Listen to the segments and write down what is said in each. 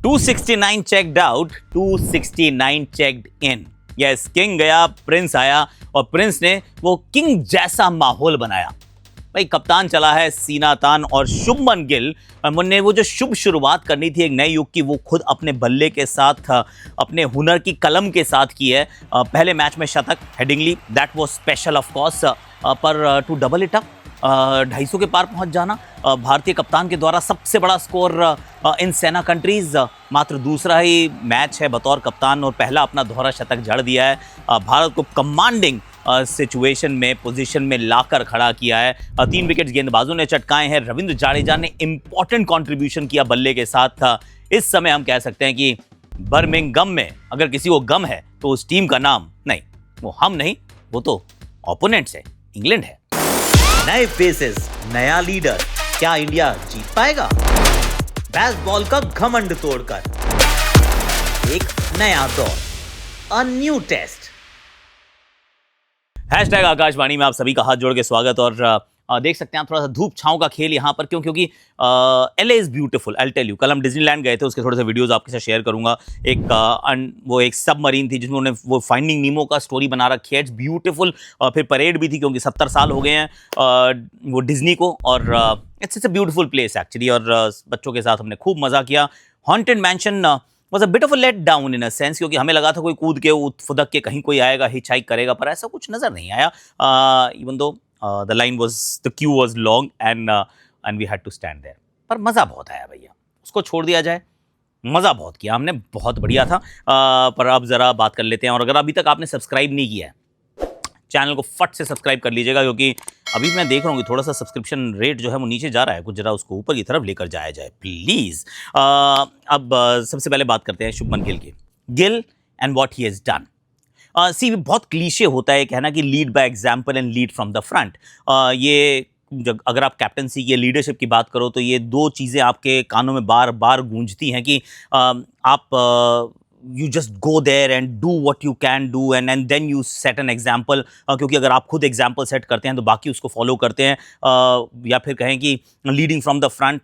269 checked out, 269 checked in. Yes, king गया, Prince आया और प्रिंस ने वो किंग जैसा माहौल बनाया। भाई कप्तान चला है सीना तान और शुभमन गिल ने वो जो शुभ शुरुआत करनी थी एक नए युग की, वो खुद अपने बल्ले के साथ, अपने हुनर की कलम के साथ की है। पहले मैच में शतक Headingley, that was special of course, पर टू डबल इट अप 250 के पार पहुंच जाना, भारतीय कप्तान के द्वारा सबसे बड़ा स्कोर इन सेना कंट्रीज। मात्र दूसरा ही मैच है बतौर कप्तान और पहला अपना दोहरा शतक जड़ दिया है। भारत को कमांडिंग सिचुएशन में, पोजीशन में लाकर खड़ा किया है। 3 विकेट्स गेंदबाजों ने चटकाए हैं। रविंद्र जाडेजा ने इंपॉर्टेंट कंट्रीब्यूशन किया बल्ले के साथ। इस समय हम कह सकते हैं कि बर्मिंघम में अगर किसी को गम है तो उस टीम का नाम नहीं, वो हम नहीं, वो तो ओपोनेंट्स है, इंग्लैंड है। नए फेसेस, नया लीडर, क्या इंडिया जीत पाएगा? बेसबॉल का घमंड तोड़कर एक नया दौर, a new taste. Hashtag Akashvani में आप सभी का हाथ जोड़ के स्वागत। और देख सकते हैं आप थोड़ा सा धूप छांव का खेल यहाँ पर, क्यों? क्योंकि LA is beautiful, I tell you. कल हम डिज्नीलैंड गए थे, उसके थोड़े से वीडियोस आपके साथ शेयर करूंगा। वो एक सबमरीन थी जिसमें उन्होंने वो फाइंडिंग नीमो का स्टोरी बना रखी है, इट्स ब्यूटीफुल। फिर परेड भी थी क्योंकि 70 साल हो गए हैं वो डिज्नी को, और it's a beautiful place actually. और बच्चों के साथ हमने खूब मजा किया। Haunted mention was a bit of a let down in a sense, क्योंकि हमें लगा था कोई कूद के फुदक के कहीं कोई आएगा, हिचहाइक करेगा, पर ऐसा कुछ नजर नहीं आया। Even though the queue was long and we had to stand there। पर मज़ा बहुत आया भैया, उसको छोड़ दिया जाए, मज़ा बहुत किया हमने, बहुत बढ़िया था। पर अब ज़रा बात कर लेते हैं। और अगर अभी तक आपने सब्सक्राइब नहीं किया है, चैनल को फट से सब्सक्राइब कर लीजिएगा, क्योंकि अभी मैं देख रहा हूँ कि थोड़ा सा सब्सक्रिप्शन रेट जो है वो नीचे जा रहा है, कुछ जरा उसको ऊपर की तरफ लेकर जाया जाए प्लीज़। अब सबसे पहले बात करते हैं शुभमन गिल की। Gill and what he has done. See बहुत क्लीशे होता है कहना कि lead by example and lead from the front. ये अगर आप कैप्टनसी की, लीडरशिप की बात करो तो ये दो चीज़ें आपके कानों में बार बार गूंजती हैं कि आप you just go there and do what you can do and then you set an example। क्योंकि अगर आप खुद एग्जाम्पल सेट करते हैं तो बाकी उसको फॉलो करते हैं। या फिर कहें कि लीडिंग फ्रॉम द फ्रंट,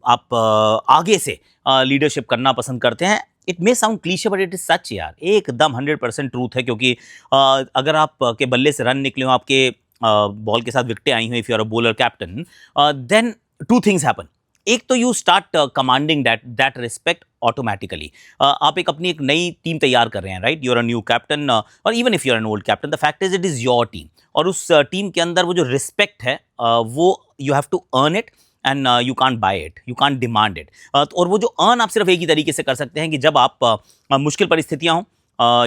आप आगे से लीडरशिप करना पसंद करते हैं। It may sound cliché but it is such यार, एकदम 100% ट्रूथ है। क्योंकि अगर आप के बल्ले से रन निकले हो, आपके बॉल के साथ विकेटें आई हुई, if you are a bowler captain, then 2 things happen. एक तो you start commanding that respect automatically. आप अपनी एक नई टीम तैयार कर रहे हैं, right? You are a new captain, और even if you are an old captain, the fact is it is your team. और उस टीम के अंदर वो जो रिस्पेक्ट है, वो you have to earn it and you can't buy it, you can't demand it. और वो जो अर्न आप सिर्फ एक ही तरीके से कर सकते हैं कि जब आप मुश्किल परिस्थितियाँ हों,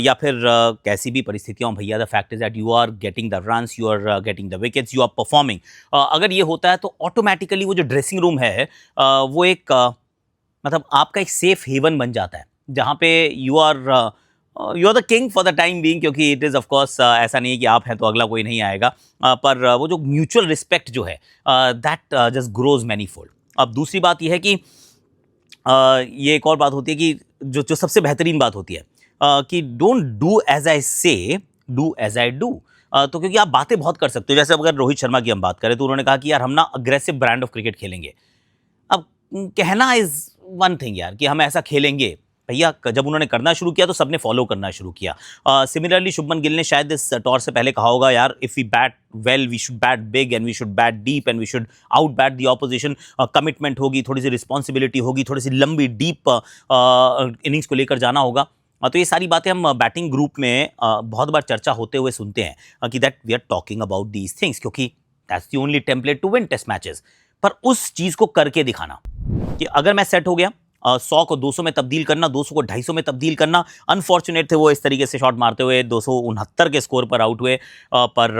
या फिर कैसी भी परिस्थितियाँ हों भैया, the fact is that you are getting the runs, you are getting the wickets, you are performing. अगर ये होता है तो ऑटोमेटिकली वो जो ड्रेसिंग रूम है, वो एक मतलब आपका एक सेफ हेवन बन जाता है, जहाँ पे you are the king for the time being. क्योंकि इट इज़ ऑफ कोर्स ऐसा नहीं है कि आप हैं तो अगला कोई नहीं आएगा, पर वो जो म्यूचुअल रिस्पेक्ट जो है, that just grows many fold. अब दूसरी बात यह है कि ये एक और बात होती है कि जो सबसे बेहतरीन बात होती है कि डोंट डू एज आई से, डू एज आई डू। तो क्योंकि आप बातें बहुत कर सकते हो, जैसे अगर रोहित शर्मा की हम बात करें तो उन्होंने कहा कि यार हम ना अग्रेसिव ब्रांड ऑफ क्रिकेट खेलेंगे। अब कहना इज वन थिंग यार कि हम ऐसा खेलेंगे, भैया जब उन्होंने करना शुरू किया तो सबने फॉलो करना शुरू किया। सिमिलरली शुभमन गिल ने शायद इस टॉर से पहले कहा होगा, यार if we bat well we should bat big and we should bat deep and we should out bat the opposition. Commitment होगी, थोड़ी सी रिस्पॉन्सिबिलिटी होगी, थोड़ी सी लंबी डीप इनिंग्स को लेकर जाना होगा। तो ये सारी बातें हम बैटिंग ग्रुप में बहुत बार चर्चा होते हुए सुनते हैं कि that we are talking about these things, क्योंकि that's the only template to win test matches. पर उस चीज़ को करके दिखाना कि अगर मैं सेट हो गया, 100 को 200 में तब्दील करना, 200 को 250 में तब्दील करना। अनफॉर्चुनेट थे वो इस तरीके से शॉट मारते हुए 269 के स्कोर पर आउट हुए, पर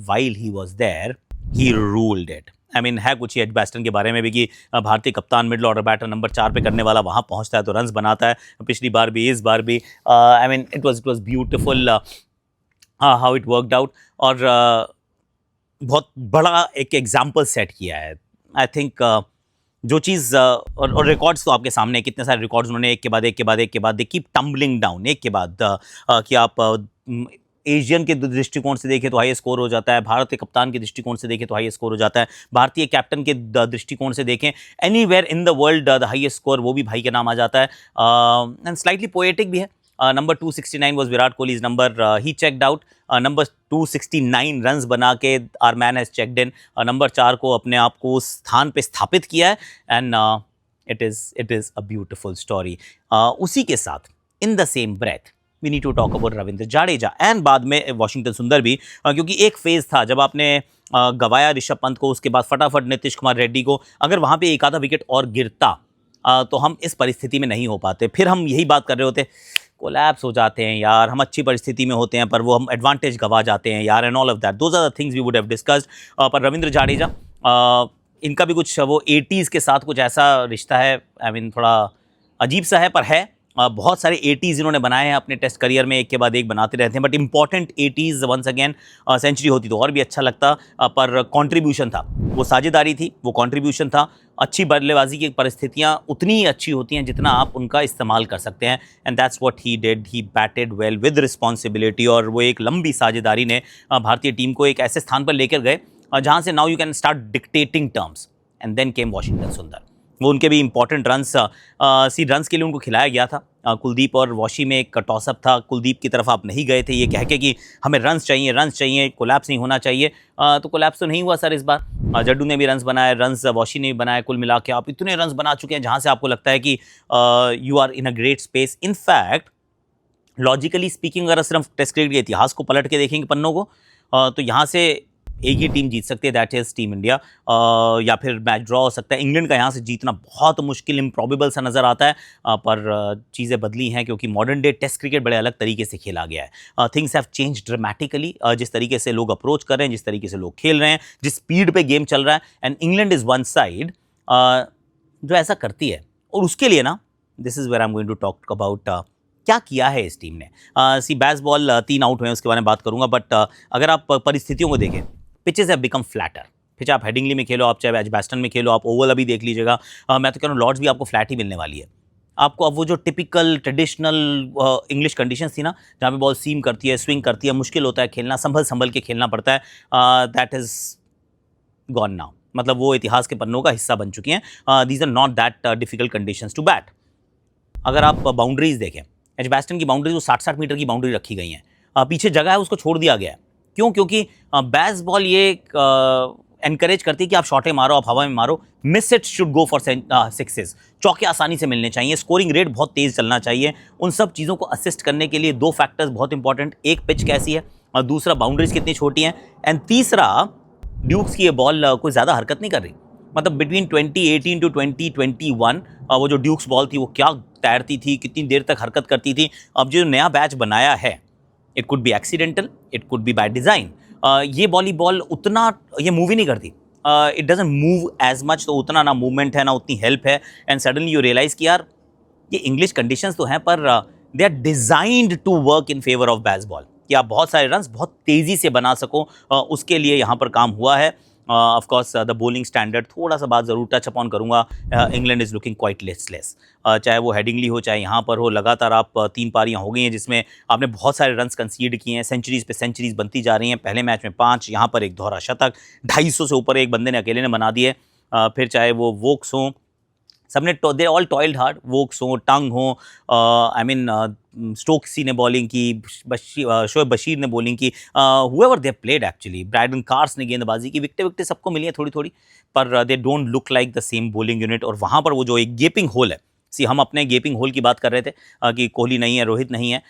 while he was there he ruled it. I mean है कुछ ही एजबैस्टन के बारे में भी कि भारतीय कप्तान मिडिल ऑर्डर बैटर नंबर 4 पे करने वाला वहाँ पहुँचता है तो रन्स बनाता है, पिछली बार भी इस बार भी। I mean it was beautiful how it worked out. और बहुत बड़ा एक एग्जाम्पल सेट किया है। आई थिंक जो चीज़ और रिकॉर्ड्स तो आपके सामने, कितने सारे रिकॉर्ड्स उन्होंने एक के बाद एक के बाद एक के बाद, दे कीप टम्बलिंग डाउन, एक के बाद कि आप एशियन के दृष्टिकोण से देखें तो हाई स्कोर हो जाता है, भारत के कप्तान के दृष्टिकोण से देखें तो हाई स्कोर हो जाता है, भारतीय कैप्टन के दृष्टिकोण से देखें anywhere in the world the highest score वो भी भाई के नाम आ जाता है। एंड स्लाइटली पोएटिक भी है। Number 269 was Virat Kohli's number, he checked out. Number 269 runs बना के our man has checked in. Number 4 को अपने आप को उस स्थान पे स्थापित किया है and it is a beautiful story. उसी के साथ in the same breath we need to talk about Ravindra Jadeja and बाद में वॉशिंगटन सुंदर भी, क्योंकि एक फेज था जब आपने गवाया ऋषभ पंत को, उसके बाद फटाफट नीतीश कुमार रेड्डी को, अगर वहाँ पे एक आधा विकेट और गिरता तो हम इस परिस्थिति में नहीं हो पाते। फिर हम यही बात कर रहे होते, कोलैप्स हो जाते हैं यार, हम अच्छी परिस्थिति में होते हैं पर वो हम एडवांटेज गवा जाते हैं यार, and all of that, those are the things we would have discussed. पर रविंद्र जाडेजा, इनका भी कुछ वो 80s के साथ कुछ ऐसा रिश्ता है, आई मीन थोड़ा अजीब सा है पर है। बहुत सारे 80s इन्होंने बनाए हैं अपने टेस्ट करियर में, एक के बाद एक बनाते रहते हैं, but important 80s once again. Century होती तो और भी अच्छा लगता, पर कंट्रीब्यूशन था, वो साझेदारी थी, वो कंट्रीब्यूशन था। अच्छी बल्लेबाजी की परिस्थितियाँ उतनी ही अच्छी होती हैं जितना आप उनका इस्तेमाल कर सकते हैं, and that's what he did. He batted well with responsibility, और वो एक लंबी साझेदारी ने भारतीय टीम को एक ऐसे स्थान पर लेकर गए जहाँ से now you can start dictating terms, and then came Washington Sundar. वो उनके भी इंपॉर्टेंट रन्स रन्स के लिए उनको खिलाया गया था। कुलदीप और वॉशी में एक टॉसअप था, कुलदीप की तरफ आप नहीं गए थे ये कह के कि हमें रन्स चाहिए, कोलैप्स नहीं होना चाहिए। तो कोलैप्स तो नहीं हुआ सर इस बार। जड्डू ने भी रन्स बनाए, रन्स वॉशी ने भी बनाए, कुल मिला के आप इतने रन्स बना चुके हैं जहाँ से आपको लगता है कि you are in a great space. In fact logically speaking अगर सिर्फ टेस्ट क्रिकेट के इतिहास को पलट के देखेंगे पन्नों को, तो यहाँ से एक ही टीम जीत सकती है, दैट इज टीम इंडिया, या फिर मैच ड्रॉ हो सकता है। इंग्लैंड का यहाँ से जीतना बहुत मुश्किल, इम्प्रॉबेबल सा नज़र आता है, पर चीज़ें बदली हैं क्योंकि मॉडर्न डे टेस्ट क्रिकेट बड़े अलग तरीके से खेला गया है। थिंग्स हैव चेंज ड्रामेटिकली, जिस तरीके से लोग अप्रोच कर रहे हैं, जिस तरीके से लोग खेल रहे हैं, जिस स्पीड पे गेम चल रहा है, and England is one side जो ऐसा करती है। और उसके लिए ना, this is where I am going to talk about क्या किया है इस टीम ने। सी बैस बॉल 3 आउट हुए हैं, उसके बारे में बात करूंगा, बट अगर आप परिस्थितियों को देखें, pitches have become flatter. Pitch आप हेडिंगली में खेलो, आप चाहे एजबैस्टन में खेलो, आप ओवल अभी देख लीजिएगा, मैं तो कह रहा हूँ लॉर्ड्स भी आपको फ्लैट ही मिलने वाली है। आपको अब वो जो टिपिकल ट्रेडिशनल इंग्लिश कंडीशंस थी ना, जहाँ पे बॉल सीम करती है, स्विंग करती है, मुश्किल होता है खेलना, संभल के खेलना पड़ता है, दैट इज़ गॉन नाउ। मतलब वो इतिहास के पन्नों का हिस्सा बन चुकी हैं। These are not that difficult conditions to bat. अगर आप बाउंड्रीज देखें, एजबैस्टन की बाउंड्रीज वो 60-60 मीटर की बाउंड्री रखी गई हैं, पीछे जगह है उसको छोड़ दिया गया है। क्यों? क्योंकि बैस बॉल ये एनकरेज करती है कि आप शॉटें मारो, आप हवा में मारो, miss it should go for sixes, चौके आसानी से मिलने चाहिए, स्कोरिंग रेट बहुत तेज़ चलना चाहिए। उन सब चीज़ों को असिस्ट करने के लिए 2 फैक्टर्स बहुत इंपॉर्टेंट, एक पिच कैसी है और दूसरा बाउंड्रीज कितनी छोटी हैं, एंड तीसरा ड्यूक्स की ये बॉल कोई ज़्यादा हरकत नहीं कर रही। मतलब बिटवीन 2018 टू 2021 वो जो ड्यूक्स बॉल थी वो क्या तैरती थी, कितनी देर तक हरकत करती थी। अब जो नया बैच बनाया है, it could be accidental, it could be by design. ये वॉलीबॉल उतना ये मूव ही नहीं करती, it doesn't move as much, तो उतना ना मूवमेंट है ना उतनी हेल्प है, एंड सडनली यू रियलाइज़ कि यार ये इंग्लिश कंडीशंस तो हैं पर they are designed to work in favour of bat's ball, कि आप बहुत सारे रन्स बहुत तेज़ी से बना सको, उसके लिए यहाँ पर काम हुआ है। Of course the bowling standard थोड़ा सा बात ज़रूर टच अपॉन करूँगा। England is looking quite listless, चाहे वो हेडिंगली हो चाहे यहाँ पर हो। लगातार आप 3 पारियाँ हो गई हैं जिसमें आपने बहुत सारे रन्स कंसीड किए हैं, सेंचुरीज़ पे सेंचुरीज़ बनती जा रही हैं। पहले मैच में 5, यहाँ पर एक दोहरा शतक, 250 से ऊपर एक बंदे ने अकेले ने बना दिए। फिर चाहे वो वोक्स हों, सबने they all toiled hard, Woakes हो, टंग हो, आई मीन स्टोक्सी ने बॉलिंग की, शोएब बशीर ने बॉलिंग की, whoever they played actually, Brydon Carse ने गेंदबाजी की, विकटें सबको मिली हैं थोड़ी थोड़ी, पर they don't look like the same bowling unit. और वहाँ पर वो जो एक गेपिंग होल है, हम अपने गेपिंग होल की बात कर रहे थे कि कोहली नहीं है, रोहित नहीं है,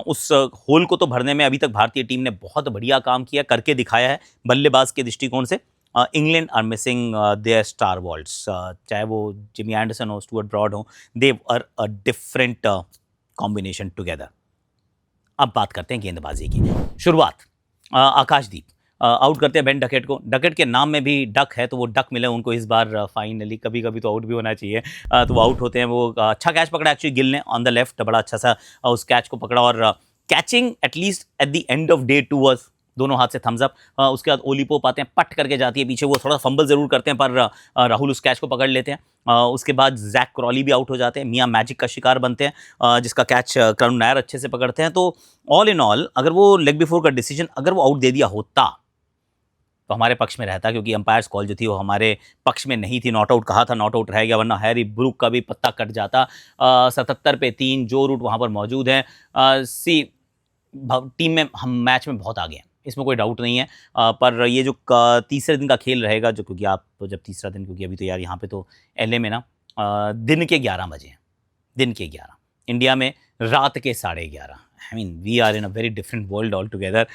उस होल को तो भरने में अभी तक भारतीय टीम ने बहुत बढ़िया काम किया, करके दिखाया है बल्लेबाज के दृष्टिकोण से। England are missing their stalwarts, चाहे वो जिमी एंडरसन हो, स्टुअर्ट ब्रॉड हो, they are a different combination together. अब बात करते हैं गेंदबाजी की। शुरुआत आकाशदीप आउट करते हैं बेन डकेट को। डकेट के नाम में भी डक है तो वो डक मिले उनको इस बार फाइनली। कभी कभी तो आउट भी होना चाहिए, तो वो आउट होते हैं। वो अच्छा कैच पकड़ा एक्चुअली गिल ने ऑन द लेफ्ट, बड़ा अच्छा सा उस कैच को पकड़ा, और catching at least at the end of day 2 was दोनों हाथ से थम्स अप। उसके बाद ओली पोप आते हैं, पट करके जाती है पीछे, वो थोड़ा फंबल ज़रूर करते हैं पर राहुल उस कैच को पकड़ लेते हैं। उसके बाद जैक क्रॉली भी आउट हो जाते हैं, मियाँ मैजिक का शिकार बनते हैं, जिसका कैच करुण नायर अच्छे से पकड़ते हैं। तो ऑल इन ऑल अगर वो लेग बिफोर का डिसीजन अगर वो आउट दे दिया होता तो हमारे पक्ष में रहता, क्योंकि अंपायर्स कॉल जो थी वो हमारे पक्ष में नहीं थी। नॉट आउट कहा था, नॉट आउट रह गया, वरना हैरी ब्रूक का भी पत्ता कट जाता। 77 पे 3 जो रूट वहाँ पर मौजूद हैं। टीम में हम मैच में बहुत आगे हैं, इसमें कोई डाउट नहीं है। पर ये जो तीसरे दिन का खेल रहेगा, जो क्योंकि आप तो जब तीसरा दिन, क्योंकि अभी तो यार यहाँ पे तो LA में ना दिन के 11 बजे हैं, दिन के 11, इंडिया में रात के 11:30। I mean we are in a very different world altogether,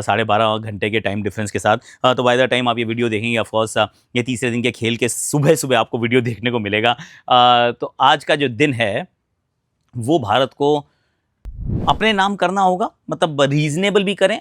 12.5 घंटे के टाइम डिफरेंस के साथ। तो बाय द टाइम आप ये वीडियो देखेंगे, ऑफकोर्स ये तीसरे दिन के खेल के सुबह सुबह आपको वीडियो देखने को मिलेगा। तो आज का जो दिन है वो भारत को अपने नाम करना होगा, मतलब रीजनेबल भी करें।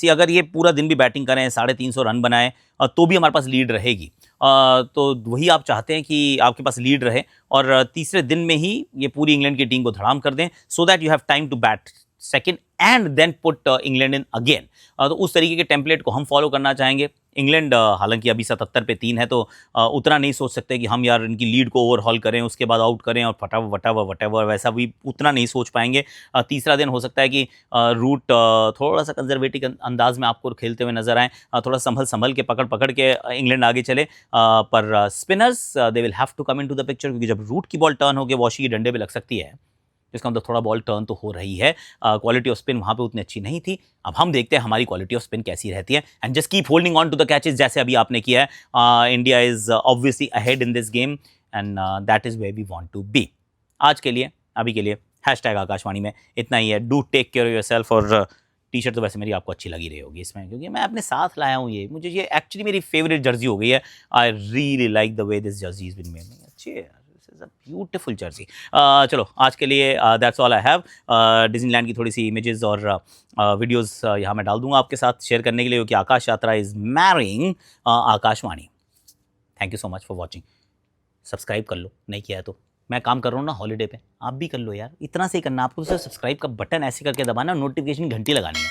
अगर ये पूरा दिन भी बैटिंग करें, 350 रन बनाएं, तो भी हमारे पास लीड रहेगी। तो वही आप चाहते हैं कि आपके पास लीड रहे और तीसरे दिन में ही ये पूरी इंग्लैंड की टीम को धड़ाम कर दें, so that you have time to bat second and then put England in again. तो उस तरीके के टेम्पलेट को हम फॉलो करना चाहेंगे। इंग्लैंड हालांकि अभी 77 पे 3 है, तो उतना नहीं सोच सकते कि हम यार इनकी लीड को ओवरहॉल करें, उसके बाद आउट करें और वटावर वैसा भी उतना नहीं सोच पाएंगे। तीसरा दिन हो सकता है कि रूट थोड़ा सा कंजर्वेटिव अंदाज में आपको खेलते हुए नजर आए, थोड़ा संभल के पकड़ के इंग्लैंड आगे चले। पर spinners they will have to come in to the picture, क्योंकि जब रूट की बॉल टर्न होकर वॉशी के डंडे पे लग सकती है, इसका मतलब थोड़ा बॉल टर्न तो हो रही है। क्वालिटी ऑफ स्पिन वहाँ पे उतनी अच्छी नहीं थी। अब हम देखते हैं हमारी क्वालिटी ऑफ स्पिन कैसी रहती है, and just keep holding on to the catches जैसे अभी आपने किया है। India is obviously ahead in this game and that is where we want to be. आज के लिए, अभी के लिए #आकाशवाणी में इतना ही है। Do take care of yourself. और टी शर्ट तो वैसे मेरी आपको अच्छी लगी रही होगी इसमें, क्योंकि मैं अपने साथ लाया हूँ ये, मुझे ये एक्चुअली मेरी फेवरेट जर्सी हो गई है। I really like the way this jersey is been made. अच्छी है, ब्यूटीफुल जर्सी। चलो आज के लिए that's all I have. Disneyland की थोड़ी सी इमेजेस और वीडियोस यहाँ मैं डाल दूंगा आपके साथ शेयर करने के लिए, क्योंकि आकाश यात्रा is marrying Akashvani. Thank you so much for watching. Subscribe कर लो, नहीं किया है तो। मैं काम कर रहा हूँ ना हॉलीडे पे, आप भी कर लो यार। इतना से ही करना आपको, सिर्फ सब्सक्राइब का बटन ऐसे करके दबाना, नोटिफिकेशन घंटी लगानी है,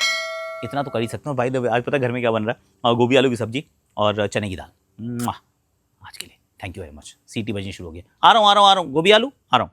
इतना तो कर ही सकता हूँ। बाय द वे आज पता है घर में क्या बन रहा है? गोभी आलू की सब्जी और चने की दाल। आज के लिए थैंक यू वेरी मच। सीटी बजनी शुरू हो गया। आ रहा हूँ गोभी आलू आ रहा हूँ।